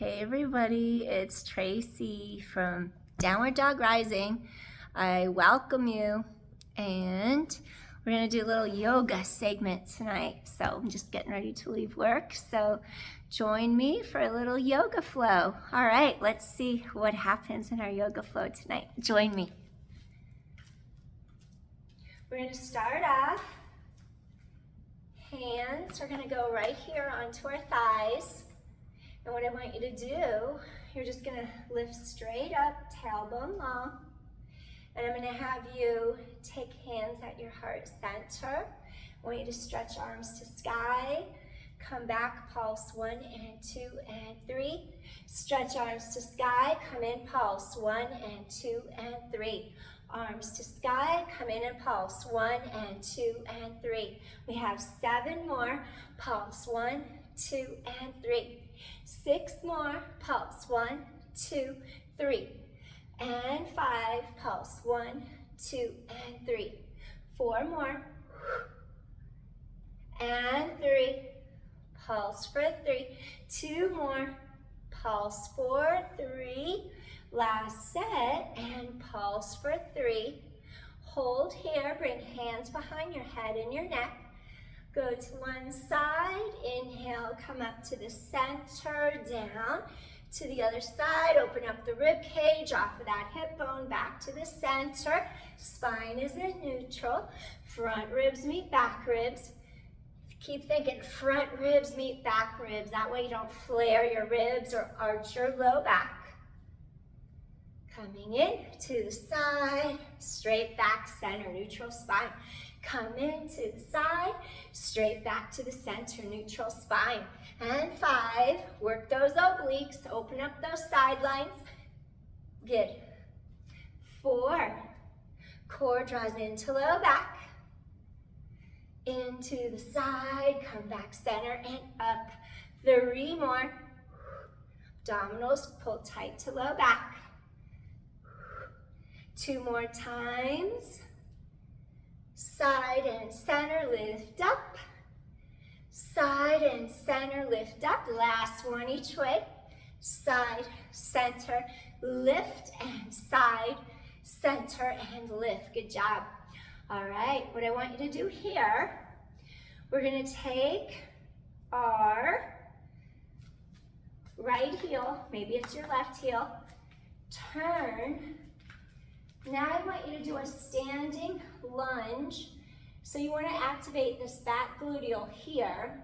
Hey everybody, it's Tracy from Downward Dog Rising. I welcome you, and we're going to do a little yoga segment tonight. So I'm just getting ready to leave work, so join me for a little yoga flow. All right, let's see what happens in our yoga flow tonight. Join me. We're going to start off, hands are going to go right here onto our thighs. And what I want you to do, you're just going to lift straight up, tailbone long. And I'm going to have you take hands at your heart center. I want you to stretch arms to sky. Come back, pulse 1 and 2 and 3. Stretch arms to sky, come in, pulse 1 and 2 and 3. Arms to sky, come in and pulse 1 and 2 and 3. We have 7 more, pulse 1, 2 and 3. 6 more, pulse 1, 2, 3. And 5, pulse 1, 2, and 3. 4 more. And 3, pulse for 3. 2 more, pulse for 3. Last set, and pulse for 3. Hold here, bring hands behind your head and your neck. Go to one side, inhale, come up to the center, down. To the other side, open up the rib cage, off of that hip bone, back to the center. Spine is in neutral. Front ribs meet back ribs. Keep thinking front ribs meet back ribs. That way you don't flare your ribs or arch your low back. Coming in to the side, straight back, center, neutral spine. Come in to the side, straight back to the center, neutral spine. And 5, work those obliques, open up those sidelines. Good. 4, core draws into low back. Into the side, come back center and up. 3 more. Abdominals pull tight to low back. 2 more times. Side and center, lift up. Side and center, lift up. Last one each way. Side, center, lift, and side, center, and lift. Good job. All right, what I want you to do here, we're going to take our right heel, maybe it's your left heel, turn. Now I want you to do a standing lunge. So you want to activate this back gluteal here.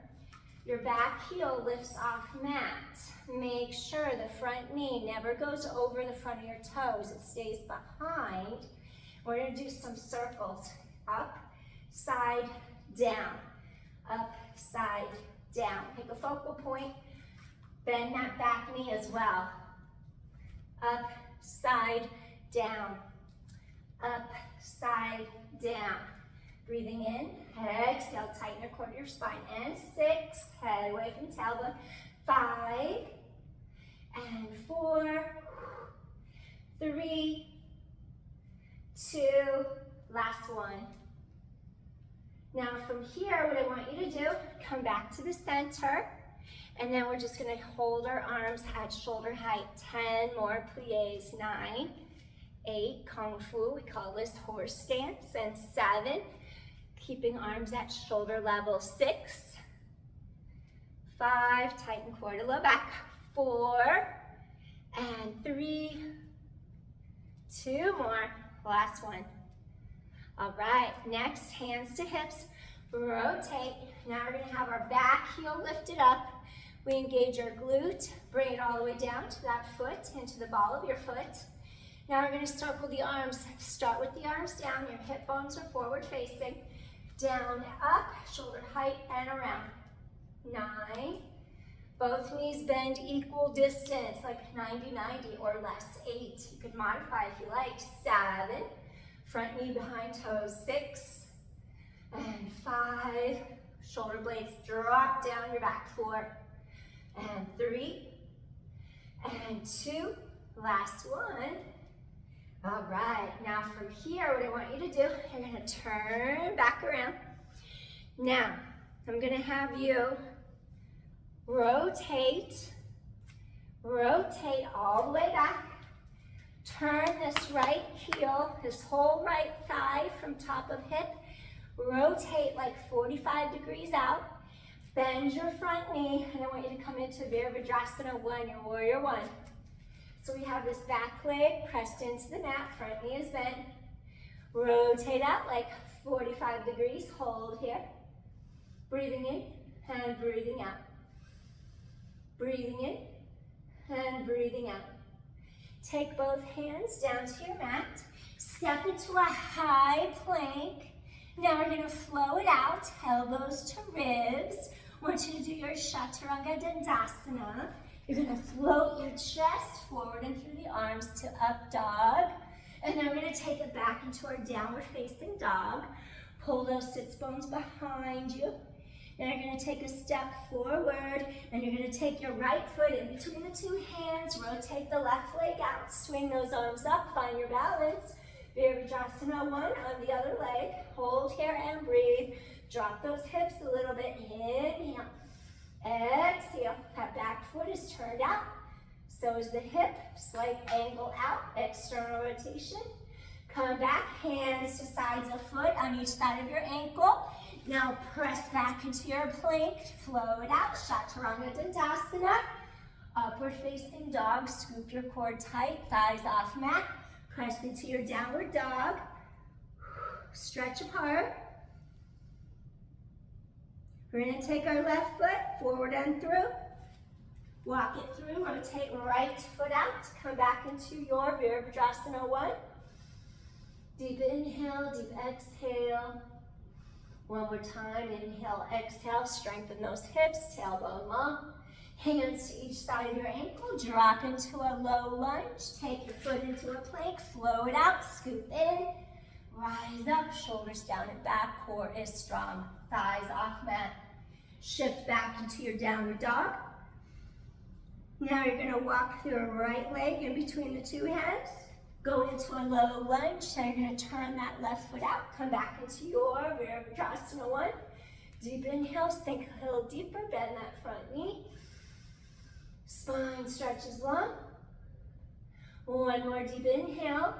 Your back heel lifts off mat. Make sure the front knee never goes over the front of your toes. It stays behind. We're going to do some circles. Up, side, down. Up, side, down. Pick a focal point. Bend that back knee as well. Up, side, down. Up, side, down. Breathing in, exhale, tighten your core to your spine. And 6, head away from tailbone. 5, and 4, 3, 2, last one. Now from here, what I want you to do, come back to the center, and then we're just gonna hold our arms at shoulder height. 10 more plies, 9, 8, Kung Fu, we call this horse stance, and 7, keeping arms at shoulder level. 6, 5, tighten core to low back. 4, and 3, 2 more, last one. All right, next, hands to hips, rotate. Now we're gonna have our back heel lifted up. We engage our glute, bring it all the way down to that foot, into the ball of your foot. Now we're going to circle the arms. Start with the arms down. Your hip bones are forward facing. Down, up, shoulder height, and around. 9. Both knees bend equal distance, like 90-90 or less. 8. You could modify if you like. 7. Front knee behind toes. 6. And 5. Shoulder blades drop down your back. 4. And 3. And 2. Last one. All right, now from here, what I want you to do, you're gonna turn back around. Now, I'm gonna have you rotate Rotate all the way back. Turn this right heel, this whole right thigh from top of hip. Rotate like 45 degrees out. Bend your front knee, and I want you to come into Virabhadrasana 1, your warrior 1. So we have this back leg pressed into the mat, front knee is bent. Rotate out like 45 degrees, hold here. Breathing in and breathing out. Breathing in and breathing out. Take both hands down to your mat. Step into a high plank. Now we're going to flow it out, elbows to ribs. I want you to do your Chaturanga Dandasana. You're going to float your chest forward and through the arms to up dog. And then we're going to take it back into our downward facing dog. Pull those sits bones behind you. Now you're going to take a step forward, and you're going to take your right foot in between the two hands, rotate the left leg out, swing those arms up, find your balance. Virabhadrasana 1 on the other leg. Hold here and breathe. Drop those hips a little bit. Inhale. Exhale. That back foot is turned out. So is the hip. Slight angle out. External rotation. Come back. Hands to sides of foot on each side of your ankle. Now press back into your plank. Flow it out. Chaturanga Dandasana. Upward facing dog. Scoop your core tight. Thighs off mat. Press into your downward dog. Stretch apart. We're going to take our left foot forward and through. Walk it through. Rotate right foot out. Come back into your Virabhadrasana 1. Deep inhale, deep exhale. One more time. Inhale, exhale. Strengthen those hips. Tailbone long. Hands to each side of your ankle, drop into a low lunge, take your foot into a plank, flow it out, scoop in, rise up, shoulders down and back, core is strong, thighs off mat. Shift back into your downward dog. Now you're going to walk through a right leg in between the two hands, go into a low lunge, now you're going to turn that left foot out, come back into your Virabhadrasana 1. Deep inhale, sink a little deeper, bend that front knee. Spine stretches long. One more deep inhale.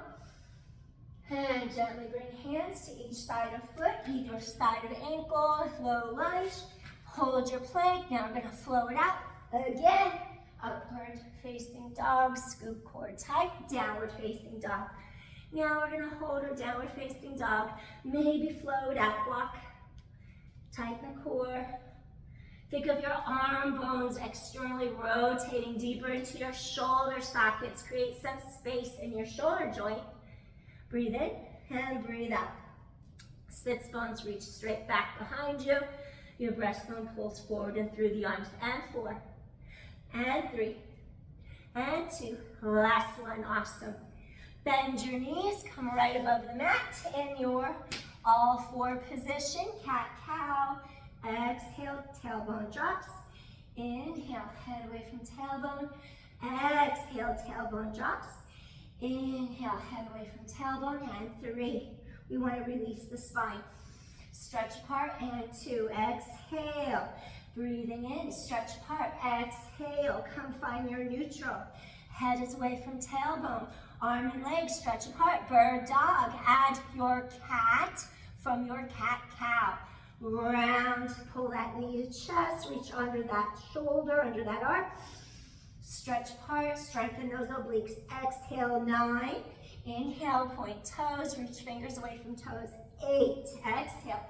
And gently bring hands to each side of foot, either side of ankle, low lunge. Hold your plank. Now I'm going to flow it out. Again, upward facing dog, scoop core tight, downward facing dog. Now we're going to hold our downward facing dog. Maybe flow it out. Walk, tighten the core. Think of your arm bones externally rotating deeper into your shoulder sockets. Create some space in your shoulder joint. Breathe in and breathe out. Sits bones reach straight back behind you. Your breastbone pulls forward and through the arms. And 4, and 3, and 2. Last one, awesome. Bend your knees, come right above the mat in your all 4 position, cat-cow. Exhale, tailbone drops. Inhale, head away from tailbone. Exhale, tailbone drops. Inhale, head away from tailbone. And 3. We want to release the spine. Stretch apart. And 2. Exhale. Breathing in, stretch apart. Exhale, come find your neutral. Head is away from tailbone. Arm and leg stretch apart. Bird dog. Add your cat from your cat-cow. Round, pull that knee to chest, reach under that shoulder, under that arm. Stretch apart, strengthen those obliques. Exhale, 9. Inhale, point toes, reach fingers away from toes. 8, exhale.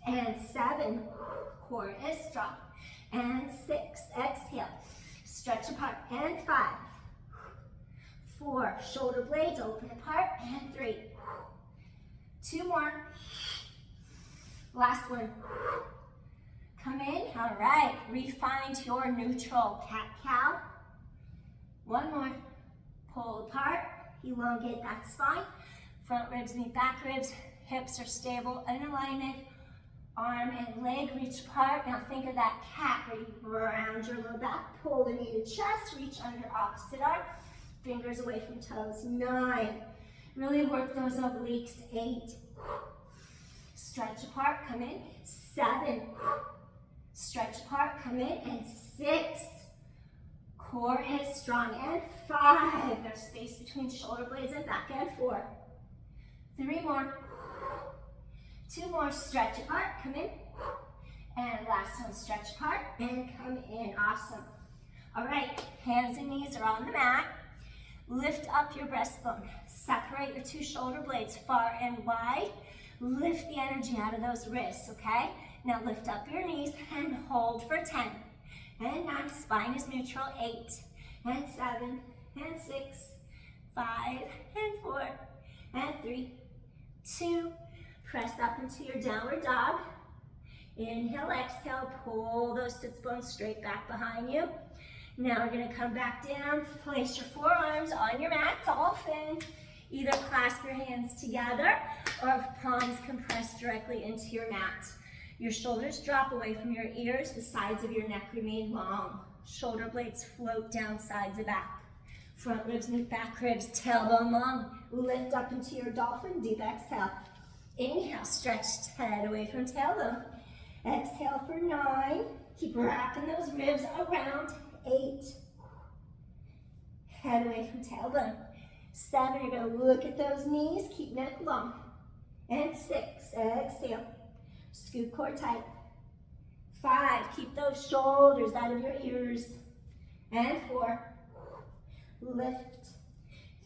And 7, core is strong. And 6, exhale. Stretch apart. And 5, 4, shoulder blades open apart. And 3, 2 more. Last one. Come in. All right. Refind your neutral cat-cow. One more. Pull apart. Elongate that spine. Front ribs meet back ribs. Hips are stable in alignment. Arm and leg reach apart. Now think of that cat where you round your low back. Pull the knee to chest. Reach under opposite arm. Fingers away from toes. 9. Really work those obliques. 8. Stretch apart, come in. 7. Stretch apart, come in. And 6. Core is strong. And 5. There's space between shoulder blades and back. And 4. 3 more. 2 more. Stretch apart. Come in. And last one. Stretch apart and come in. Awesome. All right. Hands and knees are on the mat. Lift up your breastbone. Separate your 2 shoulder blades far and wide. Lift the energy out of those wrists, okay? Now lift up your knees and hold for 10. And 9, spine is neutral. 8, and 7, and 6, 5, and 4, and 3, 2. Press up into your downward dog. Inhale, exhale, pull those sits bones straight back behind you. Now we're gonna come back down, place your forearms on your mat, dolphin. Either clasp your hands together or palms compress directly into your mat. Your shoulders drop away from your ears, the sides of your neck remain long. Shoulder blades float down, sides of back. Front ribs meet back ribs, tailbone long. Lift up into your dolphin, deep exhale. Inhale, stretch head away from tailbone. Exhale for 9. Keep wrapping those ribs around. 8. Head away from tailbone. 7, you're going to look at those knees, keep neck long. And 6, exhale. Scoop core tight. 5, keep those shoulders out of your ears. And 4, lift.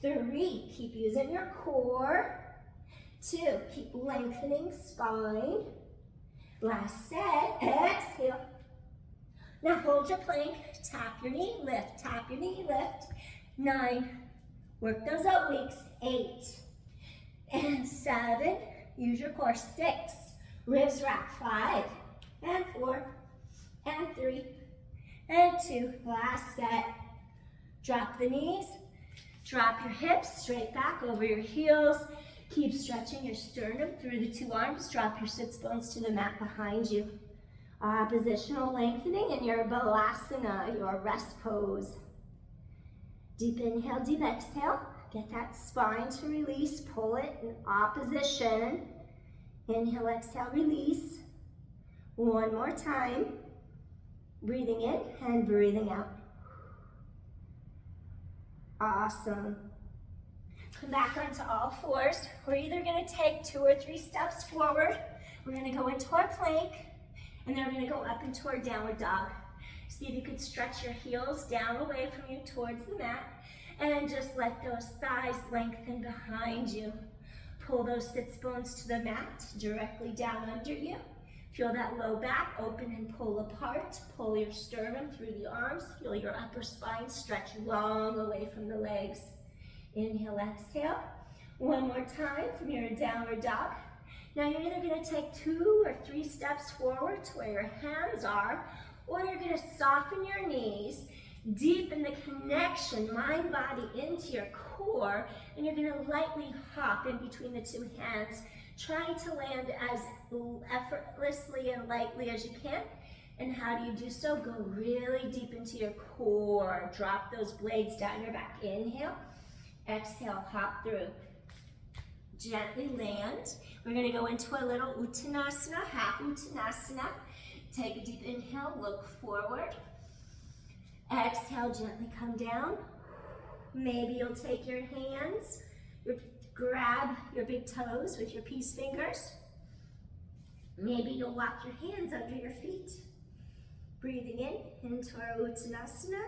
3, keep using your core. 2, keep lengthening spine. Last set, exhale. Now hold your plank, tap your knee, lift, tap your knee, lift. 9, work those obliques. 8, and 7, use your core. 6, ribs wrap. 5, and 4, and 3, and 2. Last set. Drop the knees, drop your hips straight back over your heels. Keep stretching your sternum through the 2 arms. Drop your sits bones to the mat behind you. Positional lengthening in your balasana, your rest pose. Deep inhale, deep exhale. Get that spine to release. Pull it in opposition. Inhale, exhale, release. One more time. Breathing in and breathing out. Awesome. Come back onto all fours. We're either going to take 2 or 3 steps forward. We're going to go into our plank, and then we're going to go up into our downward dog. See if you could stretch your heels down away from you towards the mat, and just let those thighs lengthen behind you. Pull those sits bones to the mat, directly down under you. Feel that low back open and pull apart. Pull your sternum through the arms. Feel your upper spine stretch long away from the legs. Inhale, exhale. One more time from your downward dog. Now you're either going to take 2 or 3 steps forward to where your hands are, or you're going to soften your knees, deepen the connection, mind, body into your core, and you're going to lightly hop in between the 2 hands, trying to land as effortlessly and lightly as you can. And how do you do so? Go really deep into your core. Drop those blades down your back. Inhale. Exhale, hop through. Gently land. We're going to go into a little Uttanasana, half Uttanasana. Take a deep inhale, look forward. Exhale, gently come down. Maybe you'll take your hands, grab your big toes with your peace fingers. Maybe you'll walk your hands under your feet. Breathing in into our Uttanasana.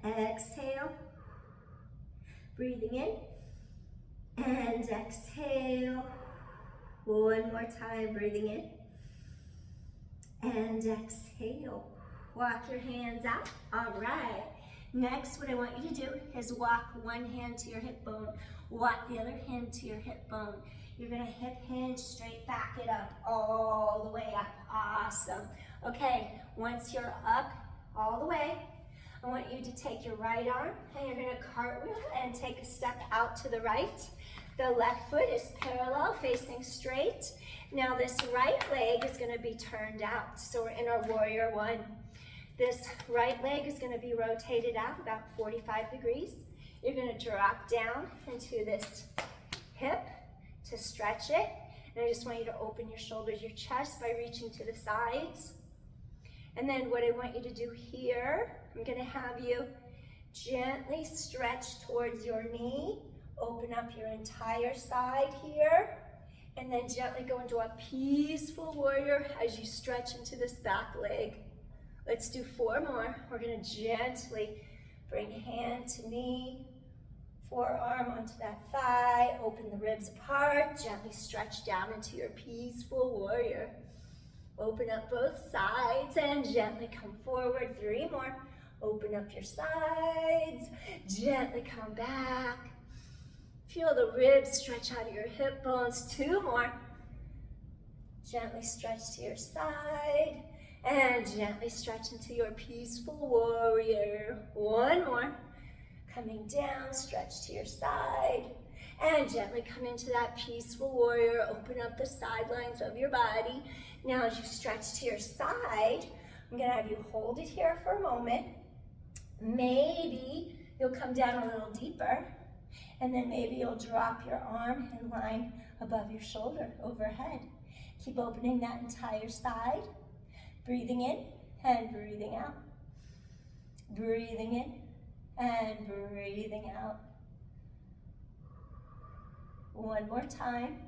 Exhale. Breathing in and exhale. One more time, breathing in and exhale. Walk your hands out. All right. Next, what I want you to do is walk one hand to your hip bone. Walk the other hand to your hip bone. You're going to hip hinge, straight back it up, all the way up. Awesome. Okay, once you're up all the way, I want you to take your right arm and you're going to cartwheel and take a step out to the right. The left foot is parallel, facing straight. Now this right leg is going to be turned out. So we're in our warrior 1. This right leg is going to be rotated out about 45 degrees. You're going to drop down into this hip to stretch it. And I just want you to open your shoulders, your chest by reaching to the sides. And then what I want you to do here, I'm going to have you Gently stretch towards your knee. Open up your entire side here. And then gently go into a peaceful warrior as you stretch into this back leg. Let's do 4 more. We're gonna gently bring hand to knee, forearm onto that thigh, open the ribs apart, gently stretch down into your peaceful warrior. Open up both sides and gently come forward. 3 more. Open up your sides, gently come back. Feel the ribs stretch out of your hip bones. 2 more. Gently stretch to your side and gently stretch into your peaceful warrior. 1 more. Coming down, stretch to your side and gently come into that peaceful warrior. Open up the sidelines of your body. Now as you stretch to your side, I'm gonna have you hold it here for a moment. Maybe you'll come down a little deeper, and then maybe you'll drop your arm in line above your shoulder, overhead. Keep opening that entire side. Breathing in and breathing out. Breathing in and breathing out. 1 more time.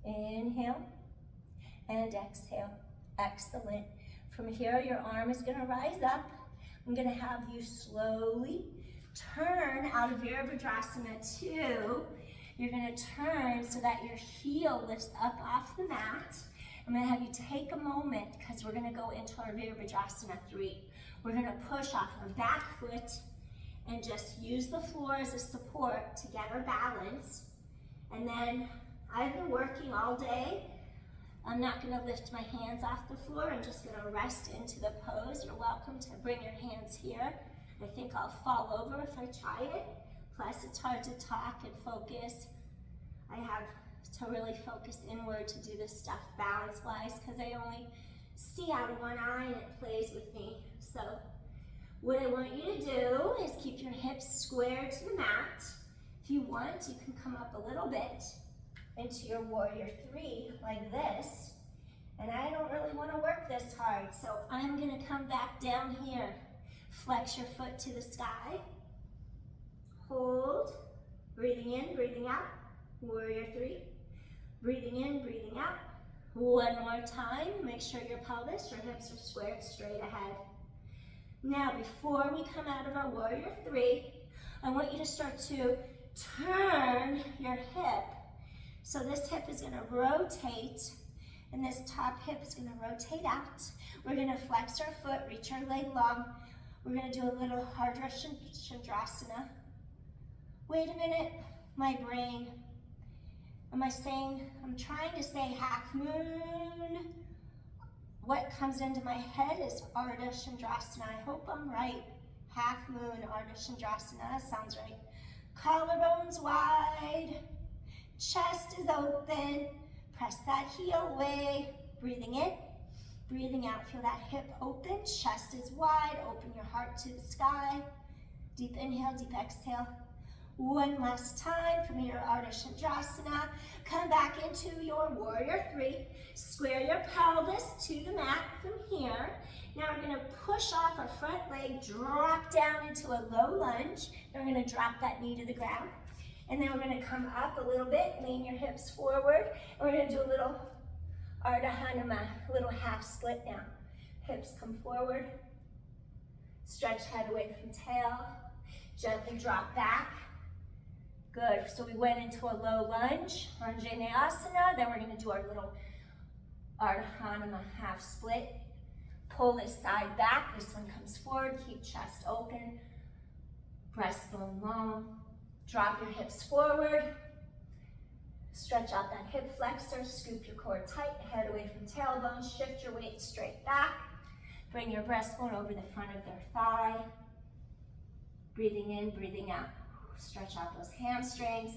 Inhale and exhale. Excellent. From here, your arm is gonna rise up. I'm gonna have you slowly turn out of Virabhadrasana 2. You're gonna turn so that your heel lifts up off the mat. I'm gonna have you take a moment because we're gonna go into our Virabhadrasana 3. We're gonna push off our back foot and just use the floor as a support to get our balance. And then I've been working all day. I'm not gonna lift my hands off the floor. I'm just gonna rest into the pose. You're welcome to bring your hands here. I think I'll fall over if I try it. Plus it's hard to talk and focus. I have to really focus inward to do this stuff balance-wise because I only see out of one eye and it plays with me. So what I want you to do is keep your hips square to the mat. If you want, you can come up a little bit into your warrior 3 like this. And I don't really want to work this hard, so I'm gonna come back down here. Flex your foot to the sky. Hold, breathing in, breathing out. Warrior 3. Breathing in, breathing out. 1 more time. Make sure your pelvis, your hips are squared straight ahead. Now, before we come out of our warrior 3, I want you to start to turn your hip. So this hip is gonna rotate, and this top hip is gonna rotate out. We're gonna flex our foot, reach our leg long. We're gonna do a little Ardha Chandrasana. Wait a minute, my brain. I'm trying to say half moon. What comes into my head is Ardha Chandrasana. I hope I'm right. Half moon, Ardha Chandrasana, that sounds right. Collarbones wide, chest is open. Press that heel away. Breathing in, breathing out. Feel that hip open, chest is wide. Open your heart to the sky. Deep inhale, deep exhale. 1 last time from your Ardha Chandrasana. Come back into your warrior 3. Square your pelvis to the mat from here. Now we're gonna push off our front leg, drop down into a low lunge. Then we're gonna drop that knee to the ground. And then we're gonna come up a little bit, lean your hips forward. And we're gonna do a little Ardha Hanuman, a little half split now. Hips come forward. Stretch head away from tail. Gently drop back. Good, so we went into a low lunge, Anjaneyasana. Then we're gonna do our little Ardha Hanuman half split. Pull this side back, this one comes forward, keep chest open, breastbone long. Drop your hips forward. Stretch out that hip flexor, scoop your core tight, head away from tailbone, shift your weight straight back. Bring your breastbone over the front of their thigh. Breathing in, breathing out. Stretch out those hamstrings.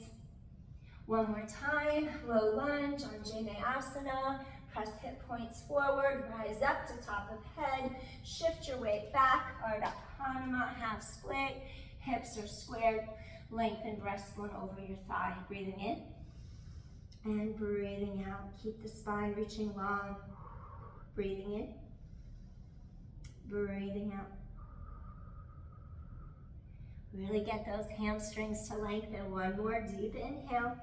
1 more time, low lunge, Anjaneyasana. Press hip points forward, rise up to top of head. Shift your weight back, Ardha Hanuman, half split. Hips are squared. Lengthen breastbone over your thigh. Breathing in and breathing out. Keep the spine reaching long. Breathing in, breathing out. Really get those hamstrings to lengthen. One more deep inhale.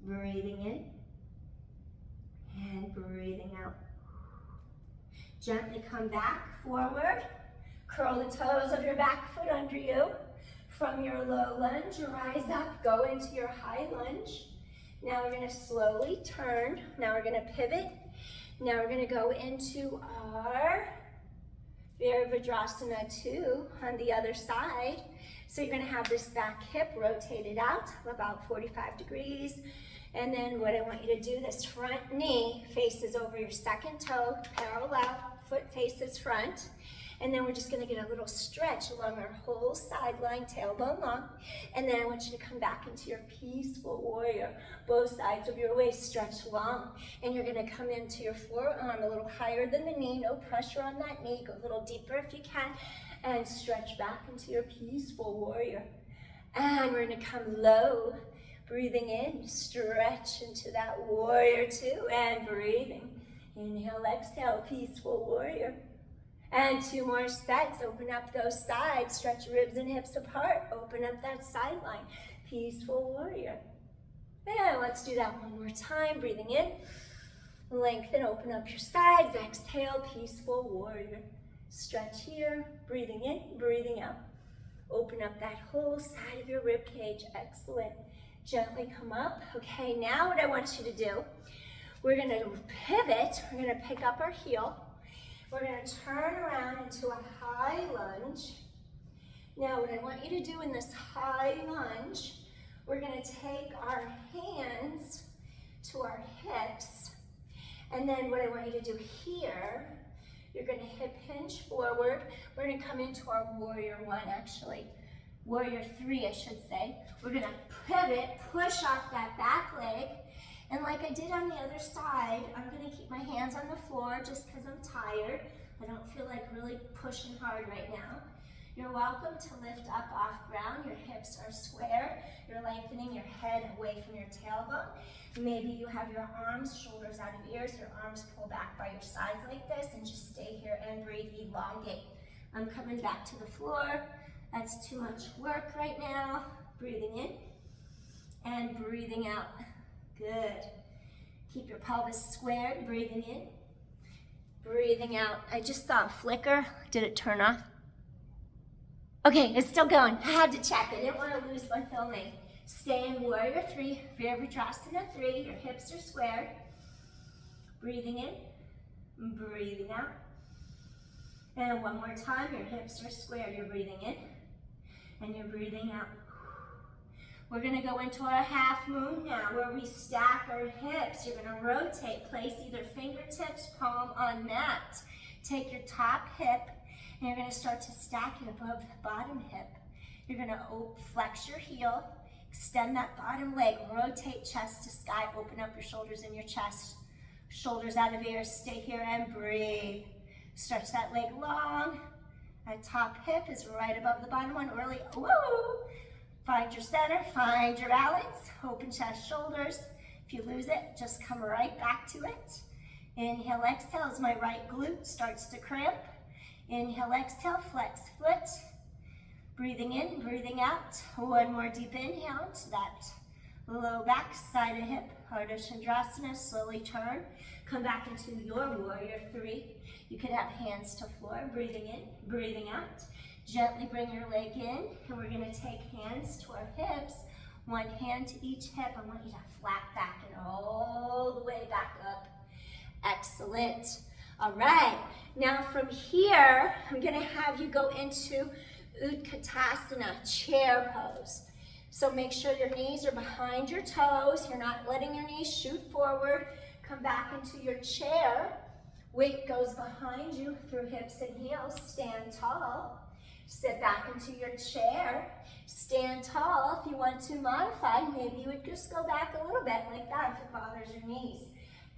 Breathing in and breathing out. Gently come back forward. Curl the toes of your back foot under you. From your low lunge, rise up, go into your high lunge. Now we're going to slowly turn. Now we're going to pivot. Now we're going to go into our Virabhadrasana 2 on the other side. So you're going to have this back hip rotated out about 45 degrees. And then what I want you to do, this front knee faces over your second toe, parallel, foot faces front. And then we're just going to get a little stretch along our whole sideline, tailbone long. And then I want you to come back into your peaceful warrior. Both sides of your waist stretch long. And you're going to come into your forearm a little higher than the knee. No pressure on that knee. Go a little deeper if you can. And stretch back into your peaceful warrior. And we're going to come low. Breathing in, stretch into that warrior 2. And breathing. Inhale, exhale, peaceful warrior. And 2 more sets. Open up those sides. Stretch ribs and hips apart. Open up that sideline. Peaceful warrior. And let's do that one more time. Breathing in. Lengthen. Open up your sides. Exhale. Peaceful warrior. Stretch here. Breathing in. Breathing out. Open up that whole side of your rib cage. Excellent. Gently come up. Okay, now what I want you to do, we're going to pivot. We're going to pick up our heel. We're going to turn around into a high lunge. Now what I want you to do in this high lunge, we're going to take our hands to our hips. And then what I want you to do here, you're going to hip hinge forward. We're going to come into our warrior 1 actually. Warrior 3 I should say. We're going to pivot, push off that back leg. And like I did on the other side, I'm going to keep my hands on the floor just because I'm tired. I don't feel like really pushing hard right now. You're welcome to lift up off ground. Your hips are square. You're lengthening your head away from your tailbone. Maybe you have your arms, shoulders out of ears, your arms pull back by your sides like this, and just stay here and breathe, elongate. I'm coming back to the floor. That's too much work right now. Breathing in and breathing out. Good. Keep your pelvis squared, breathing in, breathing out. I just saw a flicker. Did it turn off? Okay, it's still going. I had to check. I didn't want to lose my filming. Stay in warrior 3, Virabhadrasana 3. Your hips are squared. Breathing in, breathing out. And one more time, your hips are squared. You're breathing in and you're breathing out. We're going to go into our half moon now where we stack our hips. You're going to rotate. Place either fingertips, palm on mat. Take your top hip and you're going to start to stack it above the bottom hip. You're going to flex your heel, extend that bottom leg, rotate chest to sky, open up your shoulders and your chest. Shoulders out of ears, stay here and breathe. Stretch that leg long. That top hip is right above the bottom one. Really, woo! Find your center, find your balance. Open chest, shoulders. If you lose it, just come right back to it. Inhale, exhale as my right glute starts to cramp. Inhale, exhale, flex foot. Breathing in, breathing out. One more deep inhale to that low back, side of hip. Ardha Chandrasana, slowly turn. Come back into your warrior 3. You could have hands to floor, breathing in, breathing out. Gently bring your leg in, and we're going to take hands to our hips. One hand to each hip. I want you to flat back and all the way back up. Excellent. All right. Now from here, I'm going to have you go into Utkatasana, chair pose. So make sure your knees are behind your toes. You're not letting your knees shoot forward. Come back into your chair. Weight goes behind you through hips and heels. Stand tall. Sit back into your chair. Stand tall. If you want to modify, maybe you would just go back a little bit like that if it bothers your knees.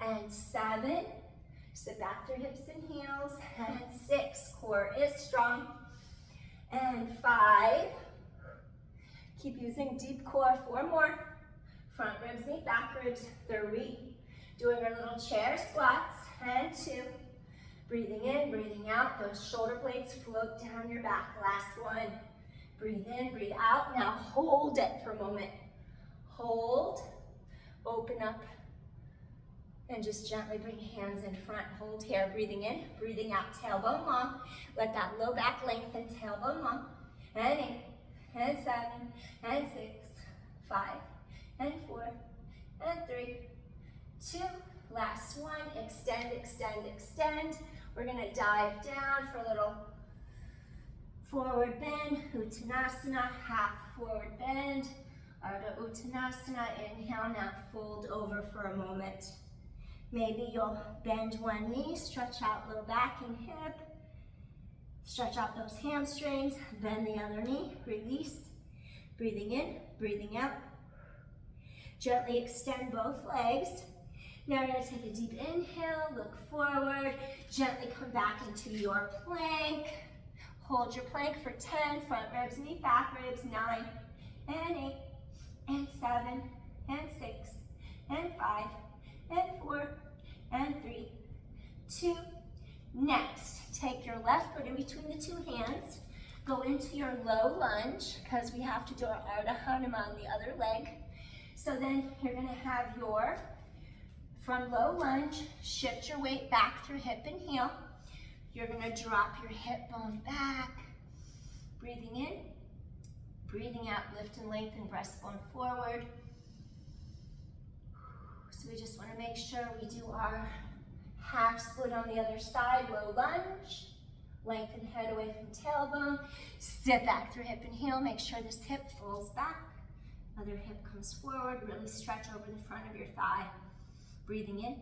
And 7. Sit back through hips and heels. And 6. Core is strong. And 5. Keep using deep core. 4 more. Front ribs meet back ribs. 3. Doing our little chair squats. And 2. Breathing in, breathing out. Those shoulder blades float down your back. Last one. Breathe in, breathe out. Now hold it for a moment. Hold, open up, and just gently bring hands in front. Hold here, breathing in, breathing out, tailbone long. Let that low back lengthen, tailbone long. And 8, and 7, and 6, 5, and 4, and 3, 2. Last one, extend, extend, extend. We're gonna dive down for a little forward bend, Uttanasana, half forward bend. Ardha Uttanasana, inhale, now fold over for a moment. Maybe you'll bend one knee, stretch out low back and hip. Stretch out those hamstrings, bend the other knee, release. Breathing in, breathing out. Gently extend both legs. Now you're gonna take a deep inhale, look forward, gently come back into your plank. Hold your plank for 10, front ribs, meet back ribs, 9, and 8, and 7, and 6, and 5, and 4, and 3, 2. Next, take your left foot in between the two hands, go into your low lunge, because we have to do our Ardha Hanuman on the other leg. So then you're gonna have your, from low lunge, shift your weight back through hip and heel. You're gonna drop your hip bone back, breathing in, breathing out, lift and lengthen, breastbone forward. So we just wanna make sure we do our half split on the other side, low lunge, lengthen head away from tailbone, sit back through hip and heel, make sure this hip falls back, other hip comes forward, really stretch over the front of your thigh. Breathing in,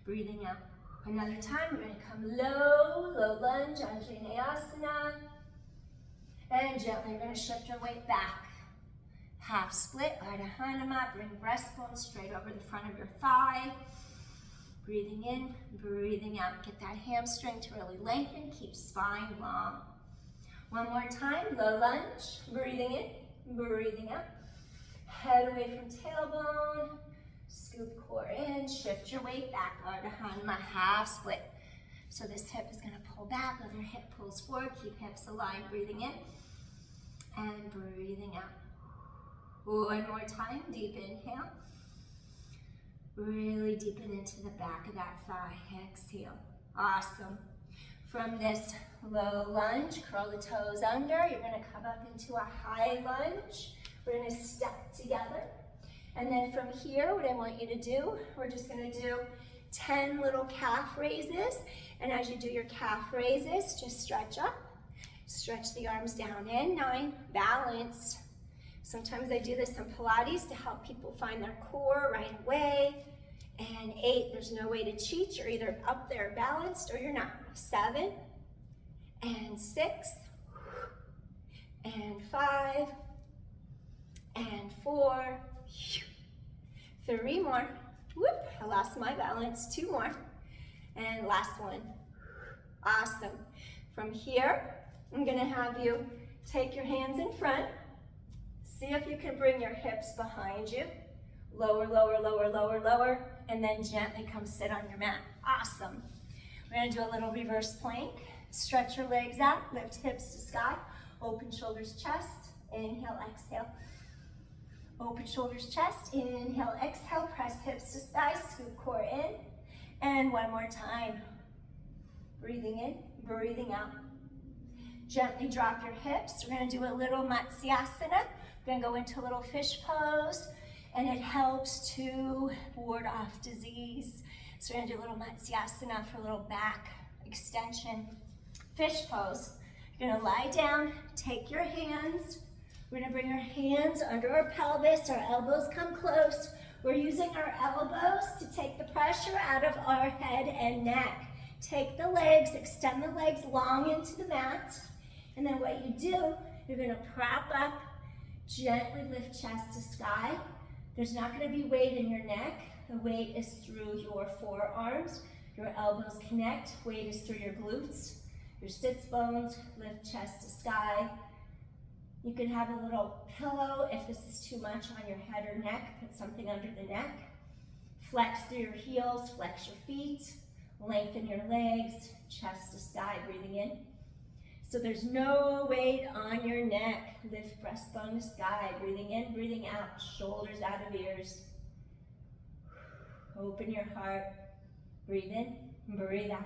breathing out. Another time, we're gonna come low, low lunge, Anjaneyasana. And gently, we're gonna shift our weight back. Half split, Ardha Hanuman, bring breastbone straight over the front of your thigh. Breathing in, breathing out. Get that hamstring to really lengthen, keep spine long. One more time, low lunge, breathing in, breathing out. Head away from tailbone. Scoop core in, shift your weight back, Ardha Hanuman, half split. So this hip is gonna pull back, other hip pulls forward, keep hips aligned, breathing in, and breathing out. One more time, deep inhale. Really deepen into the back of that thigh, exhale. Awesome. From this low lunge, curl the toes under, you're gonna come up into a high lunge. We're gonna step together. And then from here, what I want you to do, we're just gonna do 10 little calf raises. And as you do your calf raises, just stretch up, stretch the arms down in, 9, balance. Sometimes I do this in Pilates to help people find their core right away. And 8, there's no way to cheat. You're either up there balanced or you're not. 7, and 6, and 5, and 4, 3 more. Whoop, I lost my balance. 2 more. And last one. Awesome. From here, I'm gonna have you take your hands in front. See if you can bring your hips behind you. Lower, lower, lower, lower, lower, and then gently come sit on your mat. Awesome. We're gonna do a little reverse plank. Stretch your legs out, lift hips to sky, open shoulders, chest, inhale, exhale. Open shoulders, chest, inhale, exhale, press hips to sky, scoop core in, and one more time. Breathing in, breathing out. Gently drop your hips. We're gonna do a little Matsyasana. We're gonna go into a little fish pose, and it helps to ward off disease. So we're gonna do a little Matsyasana for a little back extension. Fish pose. You're gonna lie down, take your hands. We're gonna bring our hands under our pelvis, our elbows come close. We're using our elbows to take the pressure out of our head and neck. Take the legs, extend the legs long into the mat. And then what you do, you're gonna prop up, gently lift chest to sky. There's not gonna be weight in your neck. The weight is through your forearms. Your elbows connect, weight is through your glutes. Your sits bones, lift chest to sky. You can have a little pillow if this is too much on your head or neck. Put something under the neck. Flex through your heels, flex your feet. Lengthen your legs, chest to sky, breathing in. So there's no weight on your neck. Lift breastbone to sky. Breathing in, breathing out. Shoulders out of ears. Open your heart. Breathe in, breathe out.